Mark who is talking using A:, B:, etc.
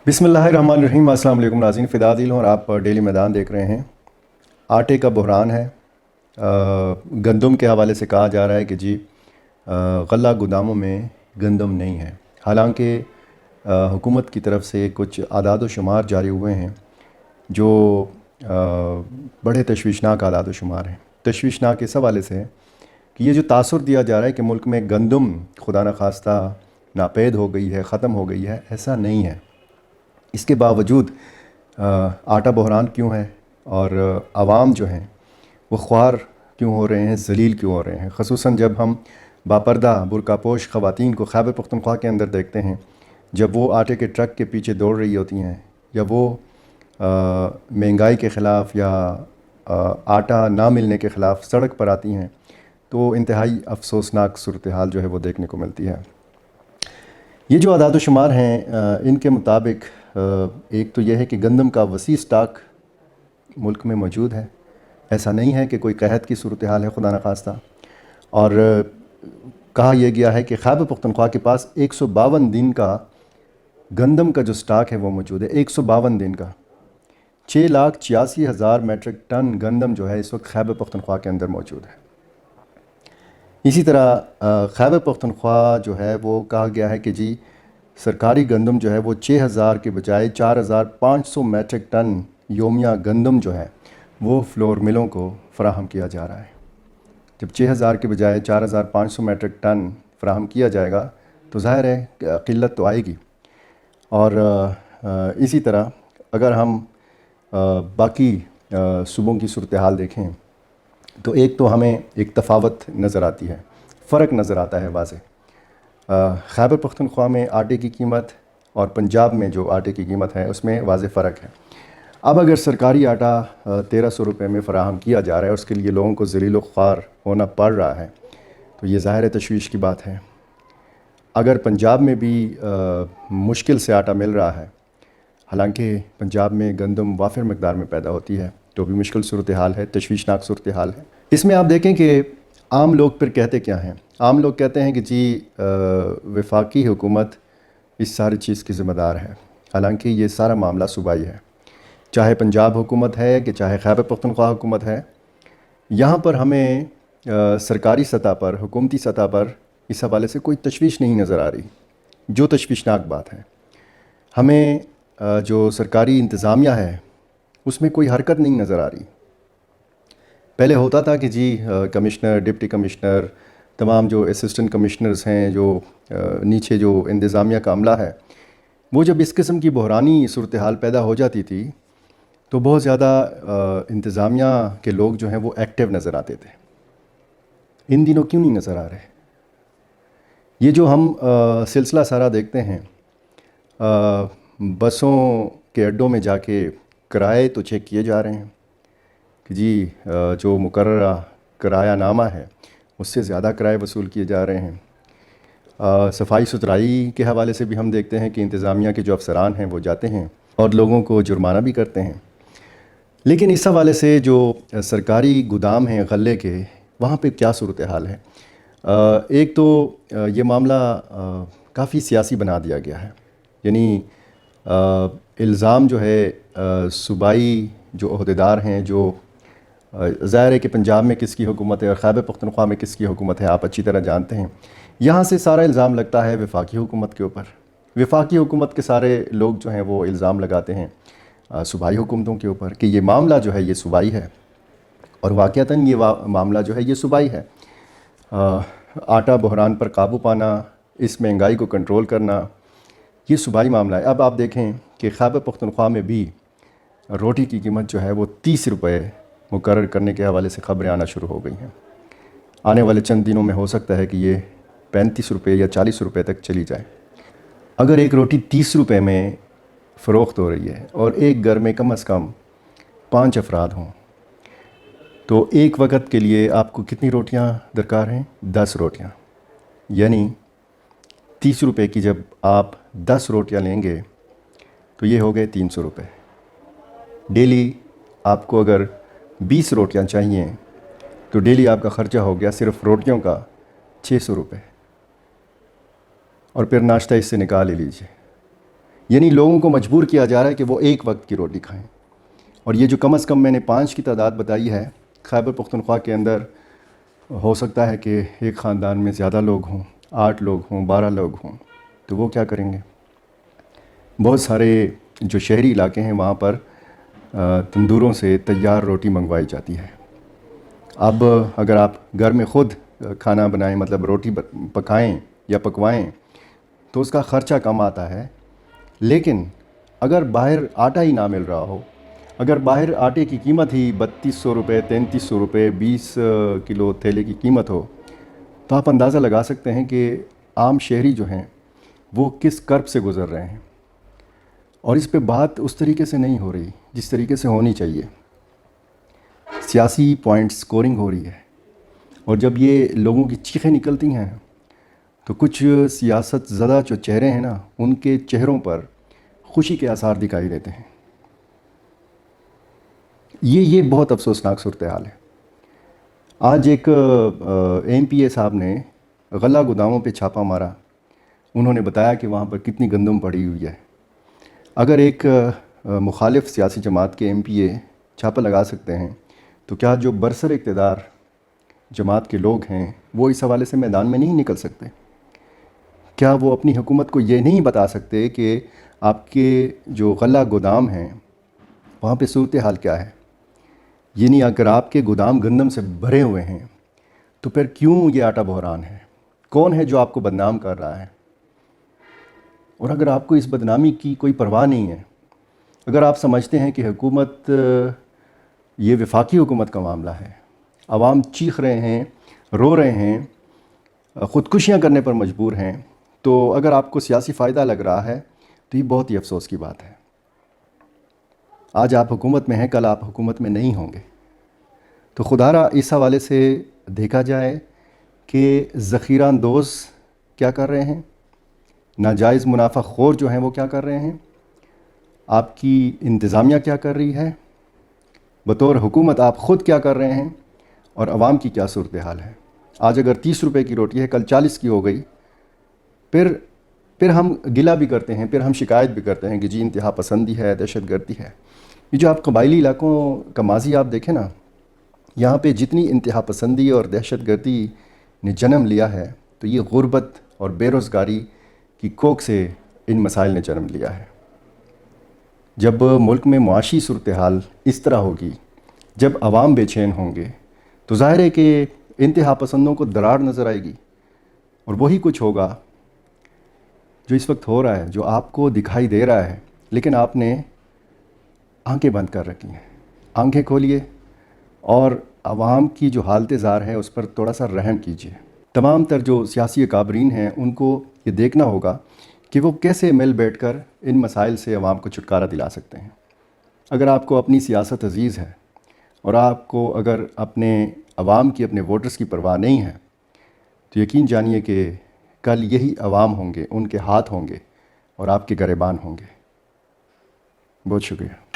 A: बिस्मिल्लाहिर्रहमानिर्रहीम। अस्सलाम वालेकुम नाज़रीन, फ़िदा दिल हूँ और आप डेली मैदान देख रहे हैं। आटे का बहरान है। गंदम के हवाले से कहा जा रहा है कि जी गल्ला गोदामों में गंदम नहीं है। हालांकि हुकूमत की तरफ से कुछ आदाद व शुमार जारी हुए हैं जो बड़े तशवीशनाक आदाद व शुमार हैं। तशवीशनाक इस हवाले से है कि ये जो तासुर दिया जा रहा है कि मुल्क में गंदम खुदा न खास्ता नापैद हो गई है, ख़त्म हो गई है, ऐसा नहीं है। इसके बावजूद आटा बहरान क्यों है और आवाम जो हैं वो ख्वार क्यों हो रहे हैं, ज़लील क्यों हो रहे हैं। ख़ुसूसन जब हम बापर्दा बुरकापोश ख़वातीन को खैबर पख्तूनख्वा के अंदर देखते हैं, जब वो आटे के ट्रक के पीछे दौड़ रही होती हैं या वो महंगाई के ख़िलाफ़ या आटा ना मिलने के ख़िलाफ़ सड़क पर आती हैं, तो इंतहाई अफसोसनाक सूरत हाल जो है वो देखने को मिलती है। ये जो आदाद व शुमार हैं इनके मुताबिक एक तो यह है कि गंदम का वसी स्टॉक मुल्क में मौजूद है। ऐसा नहीं है कि कोई कहत की सूरत हाल है खुदा न खास्ता। और कहा यह गया है कि खैबर पख्तूनख्वा के पास 152 दिन का गंदम का जो स्टॉक है वो मौजूद है। 152 दिन का 6,86,000 मेट्रिक टन गंदम जो है इस वक्त खैबर पख्तूनख्वा के अंदर मौजूद है। इसी तरह खैबर पख्तूनख्वा जो है वो कहा गया है कि जी सरकारी गंदम जो है वो 6,000 के बजाय 4,500 मेट्रिक टन योमिया गंदम जो है वो फ्लोर मिलों को फ़राहम किया जा रहा है। जब 6,000 के बजाय 4,500 मेट्रिक टन फ़राहम किया जाएगा तो ज़ाहिर है क़िल्लत तो आएगी। और इसी तरह अगर हम बाकी सूबों की सूरत हाल देखें तो एक तो हमें एक तफावत नज़र आती है, फ़र्क नज़र आता है वाज़ेह। खैबर पख्तूनख्वा में आटे की कीमत और पंजाब में जो आटे की कीमत है उसमें वाज़ेह फ़र्क है। अब अगर सरकारी आटा 1,300 रुपये में फ़राहम किया जा रहा है, उसके लिए लोगों को ज़लील व ख्वार होना पड़ रहा है, तो ये ज़ाहिर तशवीश की बात है। अगर पंजाब में भी मुश्किल से आटा मिल रहा है, हालांकि पंजाब में गंदम वाफिर मकदार में पैदा होती है, तो भी मुश्किल सूरत हाल है, तशवीशनाक सूरत हाल है। इसमें आप देखें कि आम लोग फिर कहते क्या हैं। आम लोग कहते हैं कि जी वफाकी हुकूमत इस सारी चीज़ की ज़िम्मेदार है। हालांकि ये सारा मामला सूबाई है, चाहे पंजाब हुकूमत है कि चाहे खैबर पख्तूनख्वा हुकूमत है। यहाँ पर हमें सरकारी सतह पर, हुकूमती सतह पर इस हवाले से कोई तशवीश नहीं नज़र आ रही, जो तशवीशनाक बात है। हमें जो सरकारी इंतज़ामिया है उसमें कोई हरकत नहीं नज़र आ रही। पहले होता था कि जी कमिश्नर, डिप्टी कमिश्नर, तमाम जो असिस्टेंट कमिश्नर्स हैं, जो नीचे जो इंतज़ामिया का अमला है, वो जब इस किस्म की बहरानी सूरत हाल पैदा हो जाती थी तो बहुत ज़्यादा इंतज़ामिया के लोग जो हैं वो एक्टिव नज़र आते थे। इन दिनों क्यों नहीं नज़र आ रहे? ये जो हम सिलसिला सारा देखते हैं, बसों के अड्डों में जाके किराए तो चेक किए जा रहे हैं कि जी जो मुकर्ररा किराया नामा है उससे ज़्यादा किराए वसूल किए जा रहे हैं। सफाई सुथराई के हवाले से भी हम देखते हैं कि इंतज़ामिया के जो अफसरान हैं वो जाते हैं और लोगों को जुर्माना भी करते हैं। लेकिन इस हवाले से जो सरकारी गोदाम हैं गल्ले के, वहाँ पे क्या सूरत हाल है? एक तो ये मामला काफ़ी सियासी बना दिया गया है। यानी इल्ज़ाम जो है सूबाई जो अहदेदार हैं, जो ज़ाहिर है कि पंजाब में किसकी हुकूमत है और खैबर पख्तूनख्वा में किसकी हुकूमत है, आप अच्छी तरह जानते हैं। यहाँ से सारा इल्ज़ाम लगता है वफाकी हुकूमत के ऊपर। वफाकी हुकूमत के सारे लोग जो हैं वो इल्ज़ाम लगाते हैं सूबाई हुकूमतों के ऊपर कि ये मामला जो है ये सूबाई है, और वाक़तन ये मामला जो है ये सूबाई है। आटा बहरान पर काबू पाना, इस महंगाई को कंट्रोल करना, ये सूबाई मामला है। अब आप देखें कि खैबर पख्तूनख्वा में भी रोटी की कीमत जो है वो 30 रुपये मुकर्रर करने के हवाले से ख़बरें आना शुरू हो गई हैं। आने वाले चंद दिनों में हो सकता है कि ये 35 रुपये या 40 रुपये तक चली जाए। अगर एक रोटी 30 रुपये में फ़रोख्त हो रही है और एक घर में कम से कम 5 अफराद हों, तो एक वक्त के लिए आपको कितनी रोटियां दरकार हैं? 10 रोटियां। यानी 30 रुपये की जब आप 10 रोटियां लेंगे तो ये हो गए 300 रुपये। डेली आपको अगर 20 रोटियां चाहिए तो डेली आपका ख़र्चा हो गया सिर्फ रोटियों का 600 रुपये, और फिर नाश्ता इससे निकाल ही लीजिए। یعنی لوگوں کو مجبور کیا جا رہا ہے کہ وہ ایک وقت کی روٹی کھائیں. اور یہ جو کم از کم میں نے 5 کی تعداد بتائی ہے، خیبر پختونخوا کے اندر ہو سکتا ہے کہ ایک خاندان میں زیادہ لوگ ہوں، 8 لوگ ہوں، 12 لوگ ہوں، تو وہ کیا کریں گے؟ بہت سارے جو شہری علاقے ہیں وہاں پر تندوروں سے تیار روٹی منگوائی جاتی ہے. اب اگر آپ گھر میں خود کھانا بنائیں، مطلب روٹی پکائیں یا پکوائیں، تو اس کا خرچہ کم آتا ہے. لیکن اگر باہر آٹا ہی نہ مل رہا ہو، اگر باہر آٹے کی قیمت ہی 3200 روپے، 3300 روپے، 20 کلو تھیلے کی قیمت ہو، تو آپ اندازہ لگا سکتے ہیں کہ عام شہری جو ہیں وہ کس کرب سے گزر رہے ہیں. اور اس پہ بات اس طریقے سے نہیں ہو رہی جس طریقے سے ہونی چاہیے. سیاسی پوائنٹ سکورنگ ہو رہی ہے، اور جب یہ لوگوں کی چیخیں نکلتی ہیں تو کچھ سیاست زدہ جو چہرے ہیں نا، ان کے چہروں پر خوشی کے آثار دکھائی دیتے ہیں. یہ بہت افسوسناک صورتحال ہے. آج ایک ایم پی اے صاحب نے غلہ گوداموں پہ چھاپا مارا. انہوں نے بتایا کہ وہاں پر کتنی گندم پڑی ہوئی ہے. اگر ایک مخالف سیاسی جماعت کے ایم پی اے چھاپا لگا سکتے ہیں، تو کیا جو برسر اقتدار جماعت کے لوگ ہیں وہ اس حوالے سے میدان میں نہیں نکل سکتے؟ کیا وہ اپنی حکومت کو یہ نہیں بتا سکتے کہ آپ کے جو غلہ گودام ہیں وہاں پہ صورتحال کیا ہے؟ یعنی اگر آپ کے گودام گندم سے بھرے ہوئے ہیں تو پھر کیوں یہ آٹا بحران ہے؟ کون ہے جو آپ کو بدنام کر رہا ہے؟ اور اگر آپ کو اس بدنامی کی کوئی پرواہ نہیں ہے، اگر آپ سمجھتے ہیں کہ حکومت یہ وفاقی حکومت کا معاملہ ہے، عوام چیخ رہے ہیں، رو رہے ہیں، خودکشیاں کرنے پر مجبور ہیں، تو اگر آپ کو سیاسی فائدہ لگ رہا ہے تو یہ بہت ہی افسوس کی بات ہے. آج آپ حکومت میں ہیں، کل آپ حکومت میں نہیں ہوں گے. تو خدا را اس حوالے سے دیکھا جائے کہ ذخیرہ اندوز کیا کر رہے ہیں، ناجائز منافع خور جو ہیں وہ کیا کر رہے ہیں، آپ کی انتظامیہ کیا کر رہی ہے، بطور حکومت آپ خود کیا کر رہے ہیں، اور عوام کی کیا صورتحال ہے. آج اگر 30 روپے کی روٹی ہے، کل 40 کی ہو گئی، پھر ہم گلہ بھی کرتے ہیں، پھر ہم شکایت بھی کرتے ہیں کہ جی انتہا پسندی ہے، دہشت گردی ہے. یہ جو آپ قبائلی علاقوں کا ماضی آپ دیکھیں نا، یہاں پہ جتنی انتہا پسندی اور دہشت گردی نے جنم لیا ہے، تو یہ غربت اور بے روزگاری کی کوکھ سے ان مسائل نے جنم لیا ہے. جب ملک میں معاشی صورتحال اس طرح ہوگی، جب عوام بے چین ہوں گے، تو ظاہر ہے کہ انتہا پسندوں کو درار نظر آئے گی. اور وہی کچھ ہوگا جو اس وقت ہو رہا ہے، جو آپ کو دکھائی دے رہا ہے، لیکن آپ نے آنکھیں بند کر رکھی ہیں. آنکھیں کھولیے اور عوام کی جو حالت زار ہے اس پر تھوڑا سا رحم کیجیے. تمام تر جو سیاسی اکابرین ہیں ان کو یہ دیکھنا ہوگا کہ وہ کیسے مل بیٹھ کر ان مسائل سے عوام کو چھٹکارا دلا سکتے ہیں. اگر آپ کو اپنی سیاست عزیز ہے، اور آپ کو اگر اپنے عوام کی، اپنے ووٹرز کی پرواہ نہیں ہے، تو یقین جانیے کہ کل یہی عوام ہوں گے، ان کے ہاتھ ہوں گے اور آپ کے گریبان ہوں گے. بہت شکریہ.